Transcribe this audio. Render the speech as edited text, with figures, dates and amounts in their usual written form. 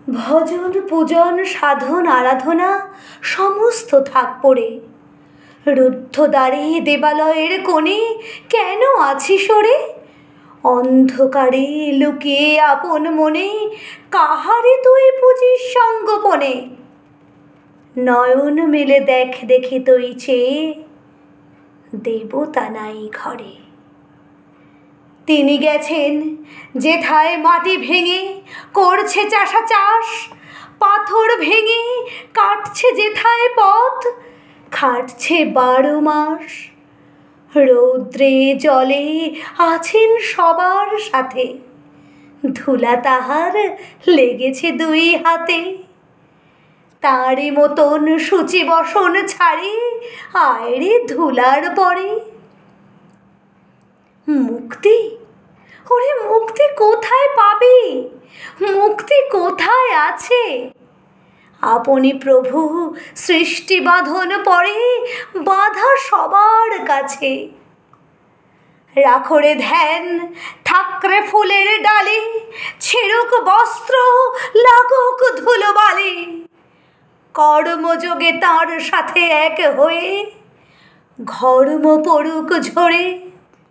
ভজন পূজন সাধন আরাধনা সমস্ত থাক পড়ে। রুদ্ধ দ্বারে দেবালয়ের কোণে কেন আছি সরে? অন্ধকারে লুকিয়ে আপন মনে কাহারে তুই পুজিস সঙ্গোপনে? নয়ন মেলে দেখ দেখে তুই চেয়ে, দেবতা নাই ঘরে। তিনি গেছেন যেথায় মাটি ভেঙে করছে চাষা চাষ, পাথর ভেঙে কাটছে যেথায় পথ, খাটছে 12 মাস। রৌদ্রে জলে আছেন সবার সাথে, ধুলা তাহার লেগেছে 2 হাতে। তাঁরই মতন সূচি বসন ছাড়ি আয় রে ধুলার পরে। মুক্তি, ওরে মুক্তি কোথায় পাবি? মুক্তি কোথায় আছে? আপনি প্রভু সৃষ্টি বাঁধন পরে বাঁধা সবার কাছে। রাখরে ধ্যান থাকরে ফুলের ডালে, ছেড়ুক বস্ত্র লাগুক ধুলোবালি। কর্মযোগে তাঁর সাথে এক হয়ে ঘর্ম পড়ুক ঝরে।